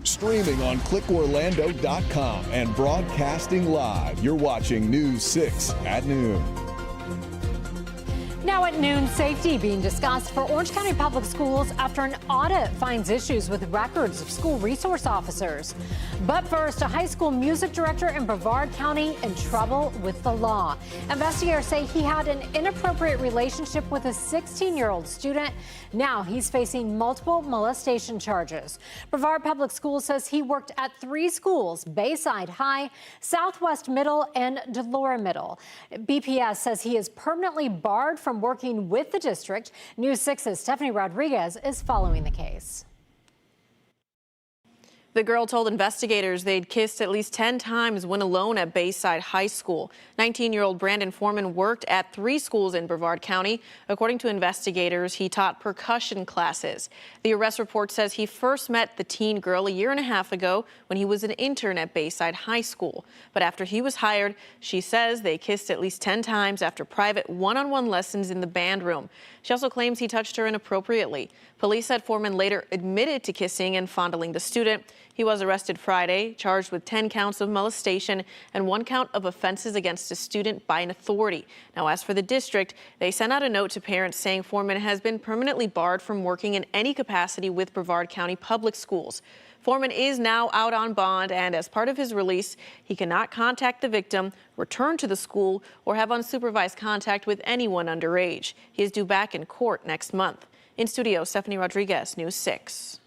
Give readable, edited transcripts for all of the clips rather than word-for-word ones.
Streaming on clickorlando.com and broadcasting live. You're watching News 6 at noon. Now at noon, safety being discussed for Orange County Public Schools after an audit finds issues with records of school resource officers. But first, a high school music director in Brevard County in trouble with the law. Investigators say he had an inappropriate relationship with a 16-year-old student. Now he's facing multiple molestation charges. Brevard Public Schools says he worked at 3 schools: Bayside High, Southwest Middle, and Delora Middle. BPS says he is permanently barred from working with the district. News 6's Stephanie Rodriguez is following the case. The girl told investigators they'd kissed at least 10 times when alone at Bayside High School. 19-year-old Brandon Foreman worked at 3 schools in Brevard County. According to investigators, he taught percussion classes. The arrest report says he first met the teen girl a year and a half ago when he was an intern at Bayside High School. But after he was hired, she says they kissed at least 10 times after private one-on-one lessons in the band room. She also claims he touched her inappropriately. Police said Foreman later admitted to kissing and fondling the student. He was arrested Friday, charged with 10 counts of molestation and 1 count of offenses against a student by an authority. Now, as for the district, they sent out a note to parents saying Foreman has been permanently barred from working in any capacity with Brevard County Public Schools. Foreman is now out on bond, and as part of his release, he cannot contact the victim, return to the school, or have unsupervised contact with anyone underage. He is due back in court next month. In studio, Stephanie Rodriguez, News 6.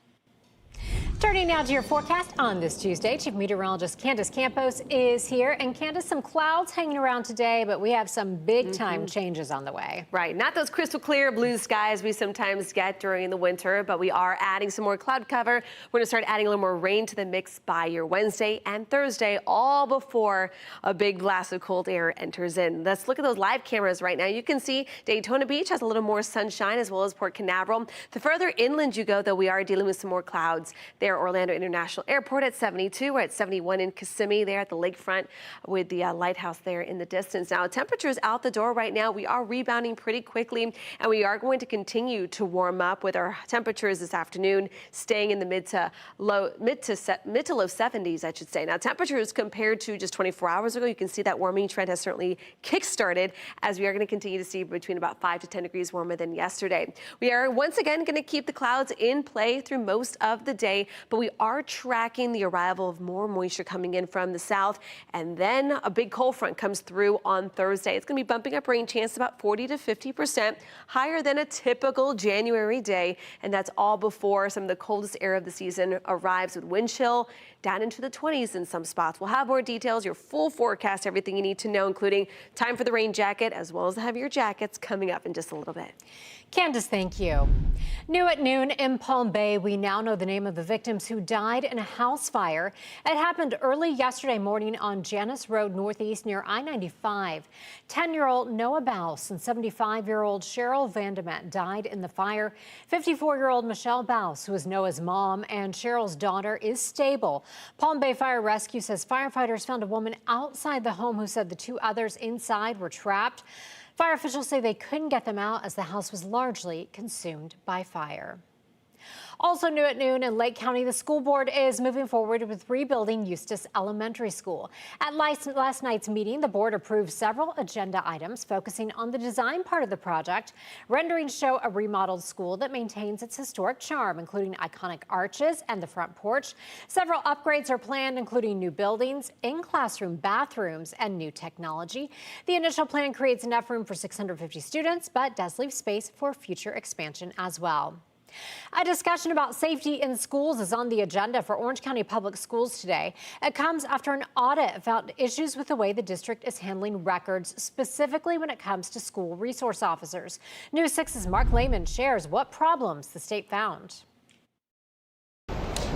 Turning now to your forecast on this Tuesday, Chief Meteorologist Candace Campos is here. And Candace, some clouds hanging around today, but we have some big time changes on the way. Right, not those crystal clear blue skies we sometimes get during the winter, but we are adding some more cloud cover. We're going to start adding a little more rain to the mix by your Wednesday and Thursday, all before a big blast of cold air enters in. Let's look at those live cameras right now. You can see Daytona Beach has a little more sunshine, as well as Port Canaveral. The further inland you go, though, we are dealing with some more clouds. There, Orlando International Airport at 72. We're at 71 in Kissimmee there at the lakefront with the lighthouse there in the distance. Now, temperatures out the door right now. We are rebounding pretty quickly, and we are going to continue to warm up with our temperatures this afternoon staying in the mid to low 70s, I should say. Now, temperatures compared to just 24 hours ago, you can see that warming trend has certainly kick-started, as we are going to continue to see between about 5 to 10 degrees warmer than yesterday. We are once again going to keep the clouds in play through most of the day, but we are tracking the arrival of more moisture coming in from the south, and then a big cold front comes through on Thursday. It's going to be bumping up rain chance about 40 to 50%, higher than a typical January day, and that's all before some of the coldest air of the season arrives, with wind chill down into the 20s in some spots. We'll have more details, your full forecast, everything you need to know, including time for the rain jacket, as well as the heavier jackets, coming up in just a little bit. Candace, thank you. New at noon in Palm Bay, we now know the name of the victims who died in a house fire. It happened early yesterday morning on Janice Road Northeast near I-95. 10-year-old Noah Baus and 75-year-old Cheryl Vandemet died in the fire. 54-year-old Michelle Baus, who is Noah's mom and Cheryl's daughter, is stable. Palm Bay Fire Rescue says firefighters found a woman outside the home who said the 2 others inside were trapped. Fire officials say they couldn't get them out as the house was largely consumed by fire. Also new at noon in Lake County, the school board is moving forward with rebuilding Eustis Elementary School. At last night's meeting, the board approved several agenda items focusing on the design part of the project. Renderings show a remodeled school that maintains its historic charm, including iconic arches and the front porch. Several upgrades are planned, including new buildings, in-classroom bathrooms, and new technology. The initial plan creates enough room for 650 students, but does leave space for future expansion as well. A discussion about safety in schools is on the agenda for Orange County Public Schools today. It comes after an audit found issues with the way the district is handling records, specifically when it comes to school resource officers. News 6's Mark Lehman shares what problems the state found.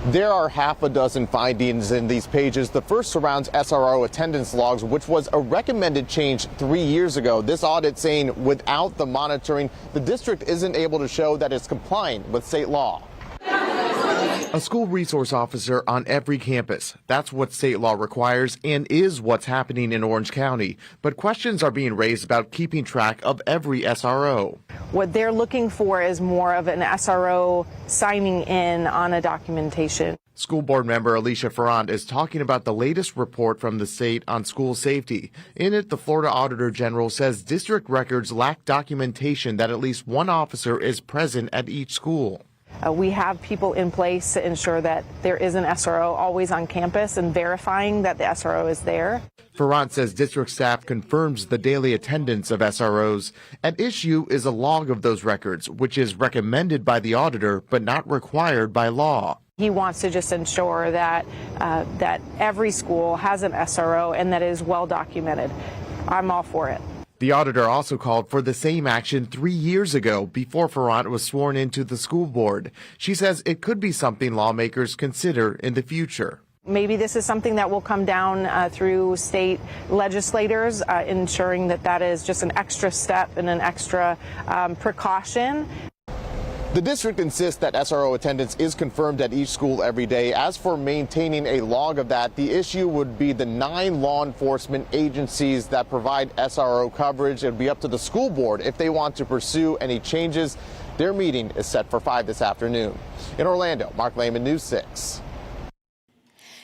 There are half a dozen findings in these pages. The first surrounds SRO attendance logs, which was a recommended change 3 years ago. This audit saying without the monitoring, the district isn't able to show that it's complying with state law. A school resource officer on every campus. That's what state law requires and is what's happening in Orange County. But questions are being raised about keeping track of every SRO. What they're looking for is more of an SRO signing in on a documentation. School board member Alicia Ferrand is talking about the latest report from the state on school safety. In it, the Florida Auditor General says district records lack documentation that at least one officer is present at each school. We have people in place to ensure that there is an SRO always on campus and verifying that the SRO is there. Ferrand says district staff confirms the daily attendance of SROs. At issue is a log of those records, which is recommended by the auditor but not required by law. He wants to just ensure that that every school has an SRO and that it is well documented. I'm all for it. The auditor also called for the same action 3 years ago before Ferrand was sworn into the school board. She says it could be something lawmakers consider in the future. Maybe this is something that will come down through state legislators, ensuring that that is just an extra step and an extra precaution. The district insists that SRO attendance is confirmed at each school every day. As for maintaining a log of that, the issue would be the 9 law enforcement agencies that provide SRO coverage. It would be up to the school board if they want to pursue any changes. Their meeting is set for 5 this afternoon. In Orlando, Mark Lehman, News 6.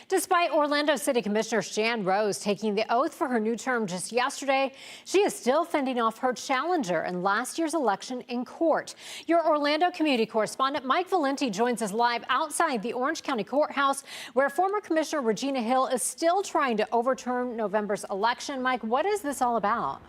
Despite Orlando City Commissioner Shan Rose taking the oath for her new term just yesterday, she is still fending off her challenger in last year's election in court. Your Orlando community correspondent Mike Valenti joins us live outside the Orange County Courthouse, where former Commissioner Regina Hill is still trying to overturn November's election. Mike, what is this all about?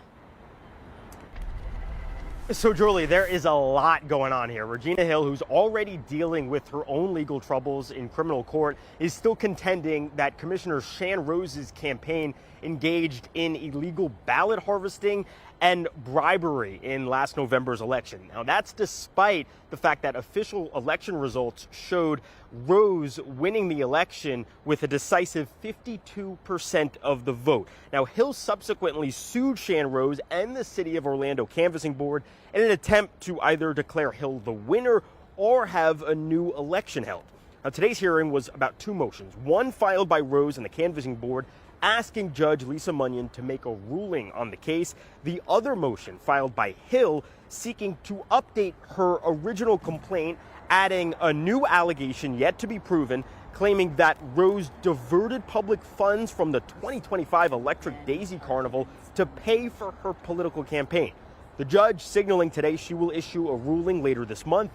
So, Julie, there is a lot going on here. Regina Hill, who's already dealing with her own legal troubles in criminal court, is still contending that Commissioner Shan Rose's campaign engaged in illegal ballot harvesting and bribery in last November's election. Now, that's despite the fact that official election results showed Rose winning the election with a decisive 52% of the vote. Now, Hill subsequently sued Shan Rose and the City of Orlando Canvassing Board in an attempt to either declare Hill the winner or have a new election held. Now, today's hearing was about 2 motions, one filed by Rose and the Canvassing Board asking Judge Lisa Munyon to make a ruling on the case. The other motion filed by Hill seeking to update her original complaint, adding a new allegation yet to be proven, claiming that Rose diverted public funds from the 2025 Electric Daisy Carnival to pay for her political campaign. The judge signaling today she will issue a ruling later this month.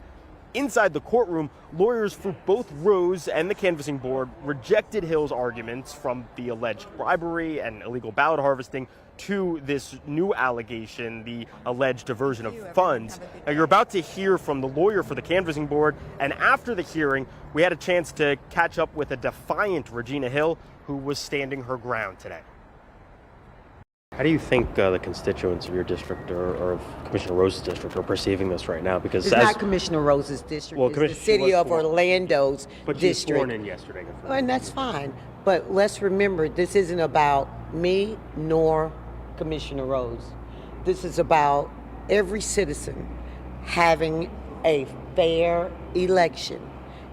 Inside the courtroom, lawyers for both Rose and the Canvassing Board rejected Hill's arguments from the alleged bribery and illegal ballot harvesting to this new allegation, the alleged diversion of funds. Now, you're about to hear from the lawyer for the Canvassing Board, and after the hearing, we had a chance to catch up with a defiant Regina Hill who was standing her ground today. How do you think the constituents of your district or of Commissioner Rose's district are perceiving this right now? Because it's not Commissioner Rose's district. Well, it's the City of Orlando's but she was district. sworn in yesterday. Oh, and that's fine. But let's remember, this isn't about me nor Commissioner Rose. This is about every citizen having a fair election.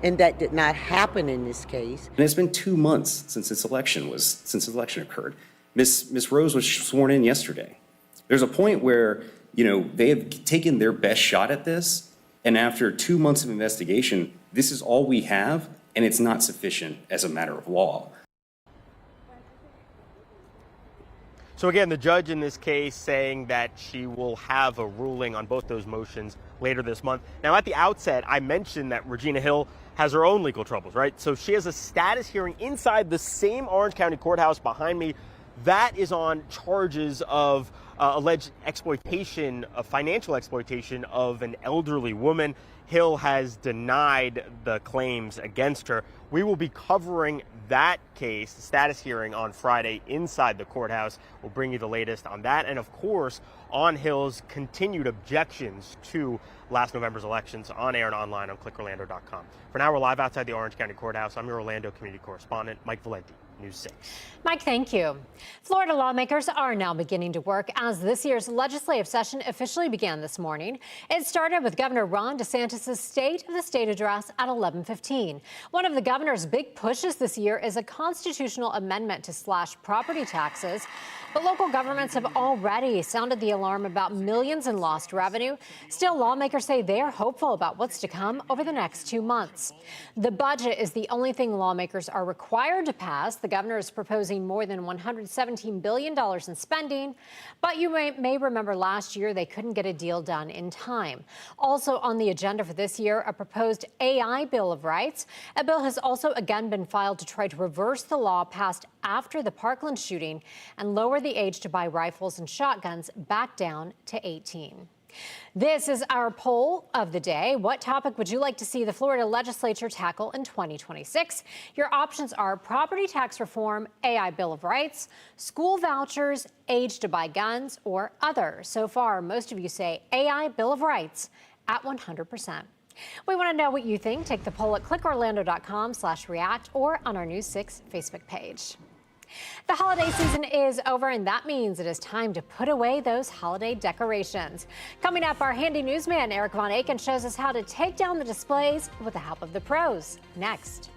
And that did not happen in this case. And it's been 2 months since this election occurred. Miss Rose was sworn in yesterday. There's a point where, they have taken their best shot at this, and after 2 months of investigation, this is all we have, and it's not sufficient as a matter of law. So again, the judge in this case saying that she will have a ruling on both those motions later this month. Now, at the outset, I mentioned that Regina Hill has her own legal troubles, right? So she has a status hearing inside the same Orange County Courthouse behind me. That is on charges of alleged exploitation, financial exploitation of an elderly woman. Hill has denied the claims against her. We will be covering that case, the status hearing, on Friday inside the courthouse. We'll bring you the latest on that. And of course, on Hill's continued objections to last November's elections on air and online on clickorlando.com. For now, we're live outside the Orange County Courthouse. I'm your Orlando community correspondent, Mike Valenti. News 6. Mike, thank you. Florida lawmakers are now beginning to work as this year's legislative session officially began this morning. It started with Governor Ron DeSantis' State of the State address at 11:15. One of the governor's big pushes this year is a constitutional amendment to slash property taxes. But local governments have already sounded the alarm about millions in lost revenue. Still, lawmakers say they are hopeful about what's to come over the next 2 months. The budget is the only thing lawmakers are required to pass. The governor is proposing more than $117 billion in spending. But you may remember last year they couldn't get a deal done in time. Also on the agenda for this year, a proposed AI Bill of Rights. A bill has also again been filed to try to reverse the law passed after the Parkland shooting and lower the age to buy rifles and shotguns back down to 18. This is our poll of the day. What topic would you like to see the Florida legislature tackle in 2026? Your options are property tax reform, AI Bill of Rights, school vouchers, age to buy guns, or other. So far, most of you say AI Bill of Rights at 100%. We want to know what you think. Take the poll at clickorlando.com/react or on our News 6 Facebook page. The holiday season is over, and that means it is time to put away those holiday decorations. Coming up, our handy newsman Eric Von Aken shows us how to take down the displays with the help of the pros. Next.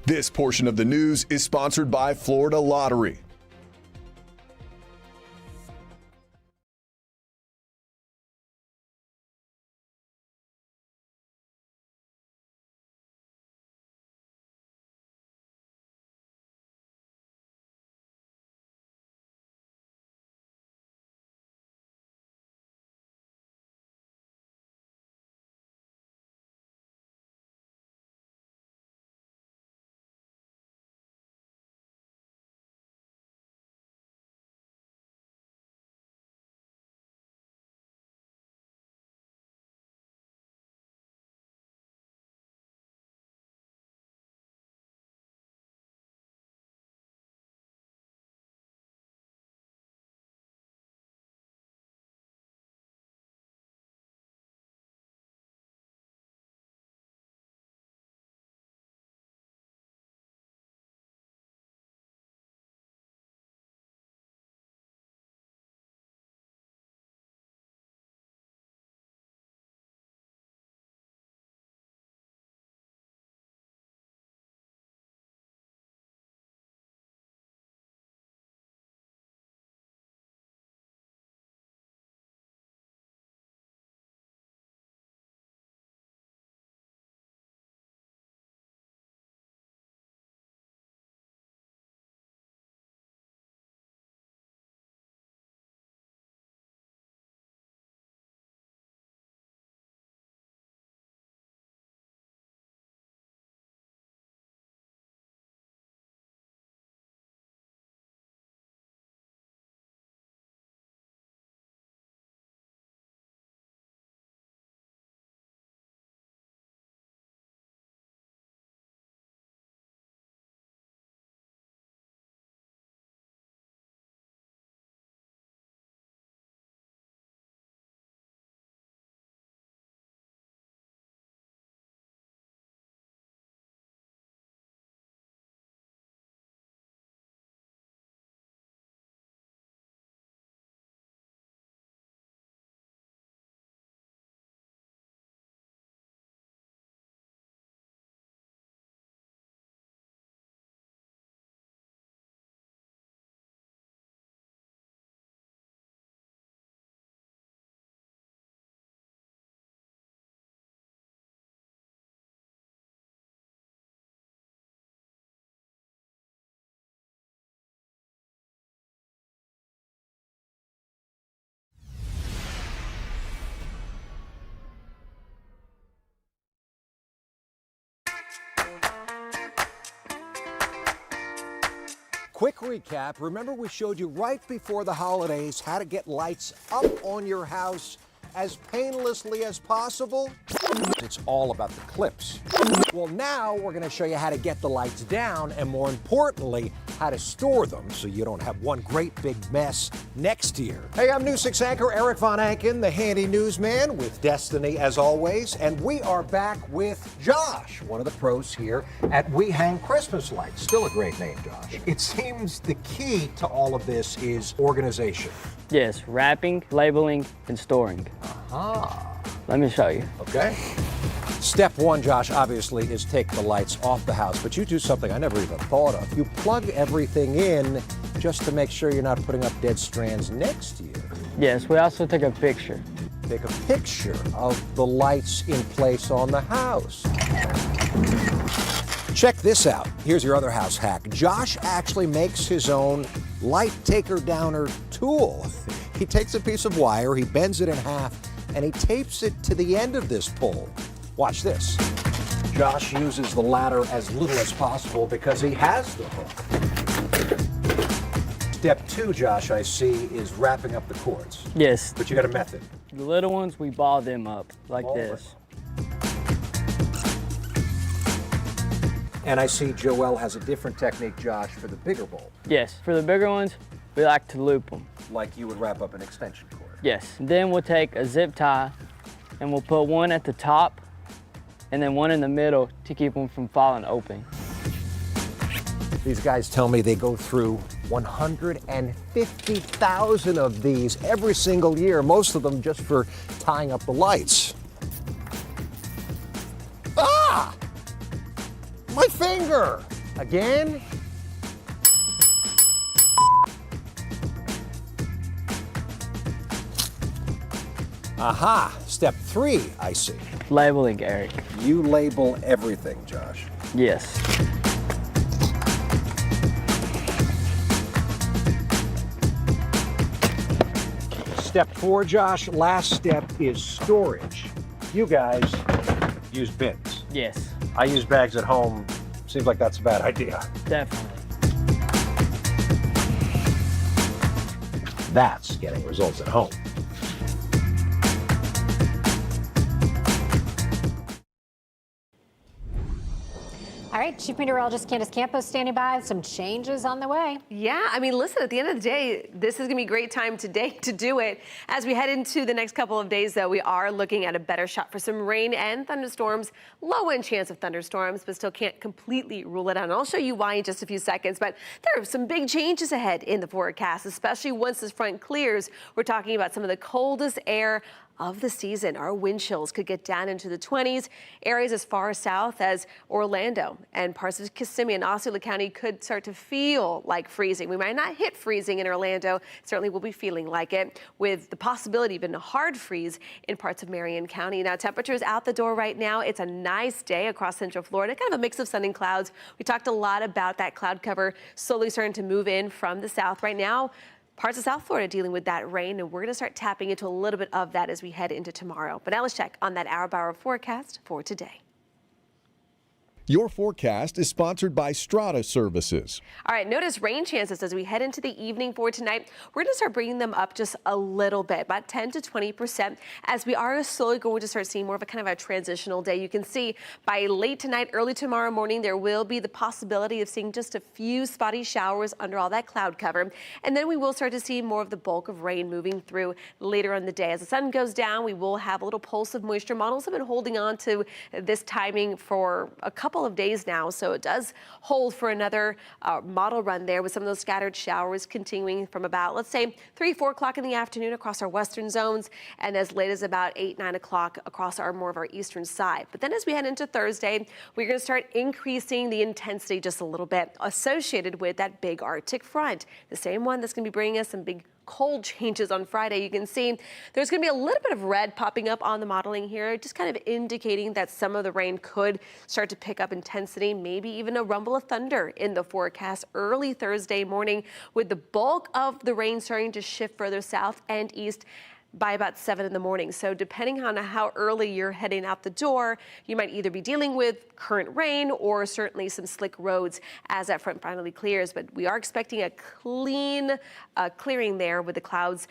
This portion of the news is sponsored by Florida Lottery. Quick recap, remember we showed you right before the holidays how to get lights up on your house as painlessly as possible? It's all about the clips. Well, now we're going to show you how to get the lights down and, more importantly, how to store them so you don't have one great big mess next year. Hey, I'm News 6 anchor Eric Von Anken, the handy newsman with Destiny as always, and we are back with Josh, one of the pros here at We Hang Christmas Lights. Still a great name, Josh. It seems the key to all of this is organization. Yes, wrapping, labeling, and storing. Let me show you. Okay. Step one, Josh, obviously, is take the lights off the house, but you do something I never even thought of. You plug everything in just to make sure you're not putting up dead strands next year. Yes, we also take a picture. Take a picture of the lights in place on the house. Check this out. Here's your other house hack. Josh actually makes his own light taker downer tool. He takes a piece of wire, he bends it in half, and he tapes it to the end of this pole. Watch this. Josh uses the ladder as little as possible because he has the hook. Step two, Josh, I see, is wrapping up the cords. Yes. But you got a method. The little ones, we ball them up like this. And I see Joelle has a different technique, Josh, for the bigger bulb. Yes, for the bigger ones, we like to loop them. Like you would wrap up an extension cord. Yes. Then we'll take a zip tie and we'll put one at the top and then one in the middle to keep them from falling open. These guys tell me they go through 150,000 of these every single year, most of them just for tying up the lights. Ah! My finger! Again? Aha! Step three, I see. Labeling, Eric. You label everything, Josh. Yes. Step four, Josh, last step is storage. You guys use bins. Yes. I use bags at home. Seems like that's a bad idea. Definitely. That's getting results at home. All right, Chief Meteorologist Candace Campos standing by. Some changes on the way. Yeah, I mean, listen, at the end of the day, this is going to be a great time today to do it. As we head into the next couple of days, though, we are looking at a better shot for some rain and thunderstorms. Low-end chance of thunderstorms, but still can't completely rule it out. And I'll show you why in just a few seconds. But there are some big changes ahead in the forecast, especially once this front clears. We're talking about some of the coldest air of the season. Our wind chills could get down into the 20s. Areas as far south as Orlando and parts of Kissimmee and Osceola County could start to feel like freezing. We might not hit freezing in Orlando. Certainly we'll be feeling like it, with the possibility of a hard freeze in parts of Marion County. Now, temperatures out the door right now. It's a nice day across Central Florida, kind of a mix of sun and clouds. We talked a lot about that cloud cover slowly starting to move in from the south right now. Parts of South Florida dealing with that rain, and we're going to start tapping into a little bit of that as we head into tomorrow. But now let's check on that hour-by-hour forecast for today. Your forecast is sponsored by Strata Services. All right, notice rain chances as we head into the evening for tonight. We're going to start bringing them up just a little bit, about 10 to 20%, as we are slowly going to start seeing more of a kind of a transitional day. You can see by late tonight, early tomorrow morning, there will be the possibility of seeing just a few spotty showers under all that cloud cover. And then we will start to see more of the bulk of rain moving through later in the day. As the sun goes down, we will have a little pulse of moisture. Models have been holding on to this timing for a couple of days now, so it does hold for another model run there, with some of those scattered showers continuing from about, let's say, 3-4 o'clock in the afternoon across our western zones, and as late as about 8-9 o'clock across more of our eastern side. But then as we head into Thursday, we're going to start increasing the intensity just a little bit, associated with that big Arctic front, the same one that's going to be bringing us some big cold changes on Friday. You can see there's going to be a little bit of red popping up on the modeling here, just kind of indicating that some of the rain could start to pick up intensity, maybe even a rumble of thunder in the forecast early Thursday morning, with the bulk of the rain starting to shift further south and east by about 7 in the morning. So depending on how early you're heading out the door, you might either be dealing with current rain or certainly some slick roads as that front finally clears. But we are expecting a clean clearing there, with the clouds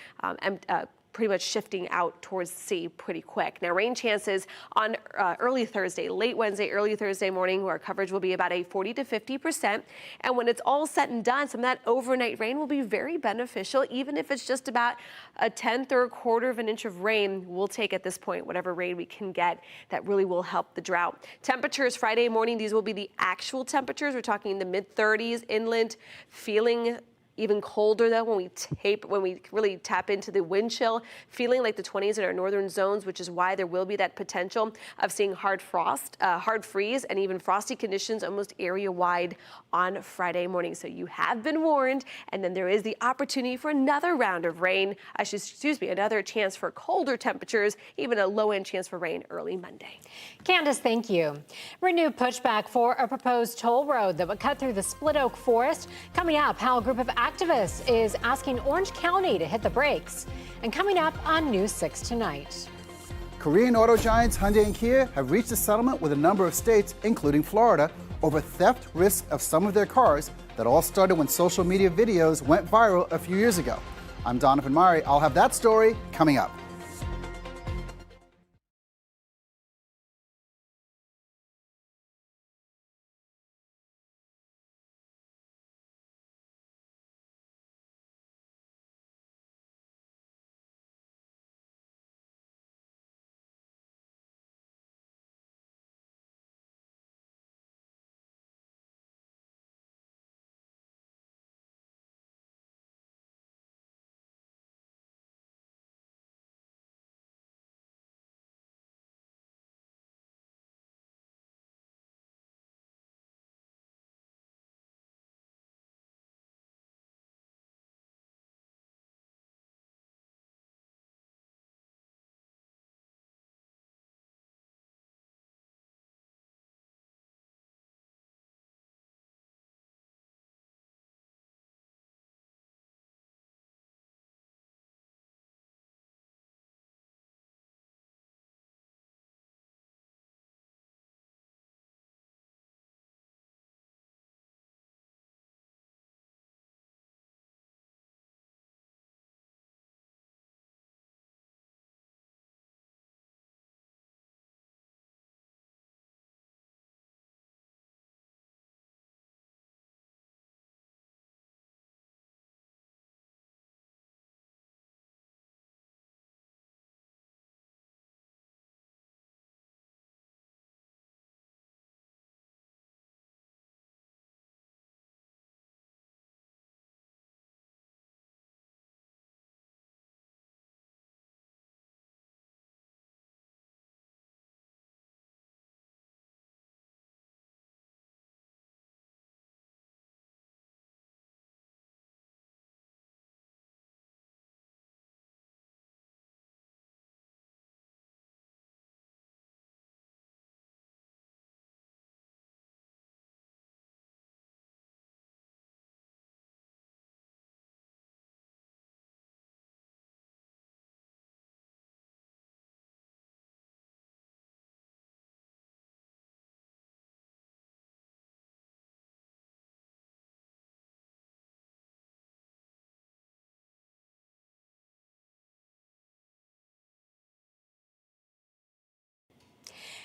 pretty much shifting out towards the sea pretty quick. Now, rain chances on early Thursday, late Wednesday, early Thursday morning, where coverage will be about a 40 to 50%. And when it's all said and done, some of that overnight rain will be very beneficial, even if it's just about a tenth or a quarter of an inch of rain. We'll take at this point whatever rain we can get. That really will help the drought. Temperatures Friday morning, these will be the actual temperatures. We're talking in the mid 30s inland, feeling even colder though when we really tap into the wind chill, feeling like the 20s in our northern zones, which is why there will be that potential of seeing hard freeze, and even frosty conditions almost area-wide on Friday morning. So you have been warned, and then there is the opportunity for another round of rain, another chance for colder temperatures, even a low-end chance for rain early Monday. Candace, thank you. Renewed pushback for a proposed toll road that would cut through the Split Oak Forest. Coming up, how a group of activists is asking Orange County to hit the brakes. And coming up on News 6 tonight. Korean auto giants Hyundai and Kia have reached a settlement with a number of states, including Florida, over theft risk of some of their cars that all started when social media videos went viral a few years ago. I'm Donovan Murray. I'll have that story coming up.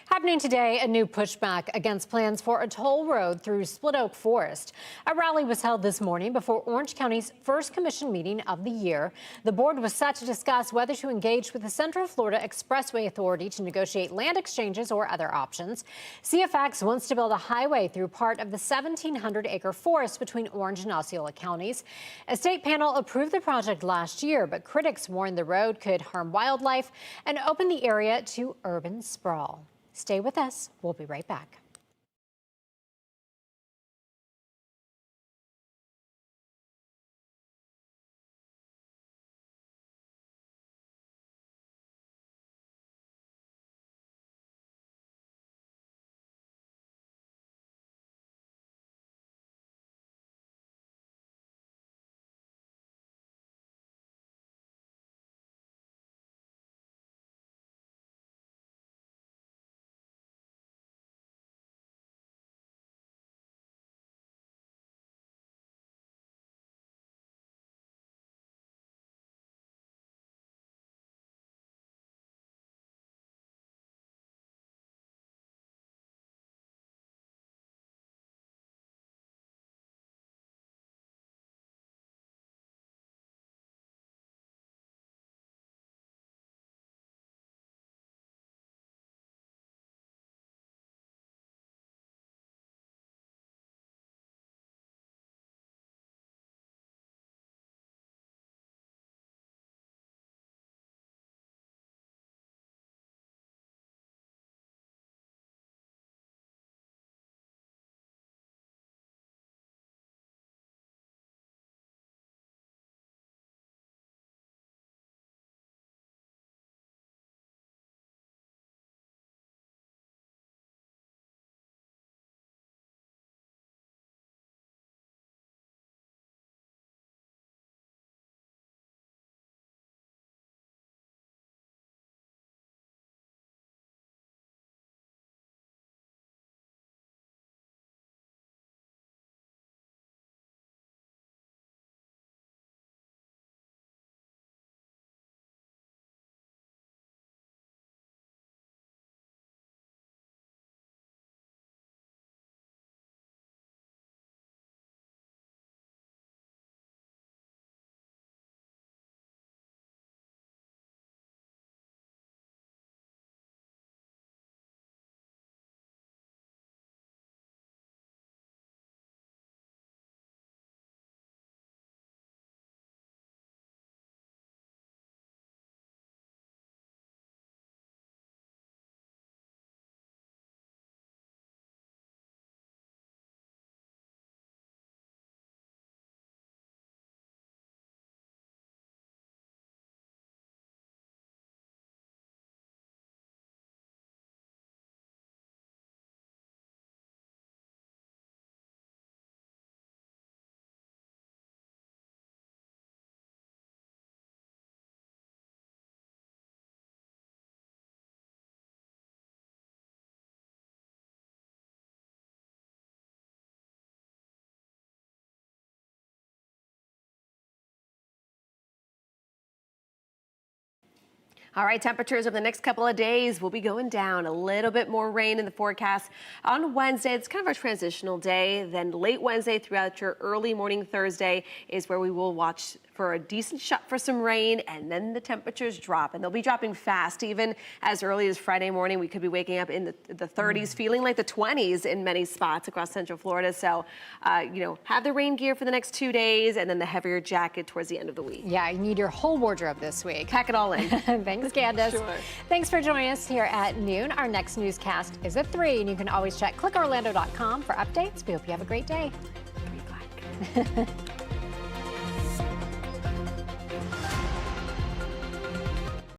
Happening today, a new pushback against plans for a toll road through Split Oak Forest. A rally was held this morning before Orange County's first commission meeting of the year. The board was set to discuss whether to engage with the Central Florida Expressway Authority to negotiate land exchanges or other options. CFX wants to build a highway through part of the 1,700-acre forest between Orange and Osceola counties. A state panel approved the project last year, but critics warned the road could harm wildlife and open the area to urban sprawl. Stay with us. We'll be right back. All right, temperatures over the next couple of days will be going down. A little bit more rain in the forecast on Wednesday. It's kind of our transitional day. Then late Wednesday throughout your early morning Thursday is where we will watch for a decent shot for some rain, and then the temperatures drop, and they'll be dropping fast. Even as early as Friday morning, we could be waking up in the 30s, feeling like the 20s in many spots across Central Florida. So, have the rain gear for the next 2 days, and then the heavier jacket towards the end of the week. Yeah, you need your whole wardrobe this week. Pack it all in. Thanks, Candace. Sure. Thanks for joining us here at noon. Our next newscast is at 3, and you can always check clickorlando.com for updates. We hope you have a great day. Great luck.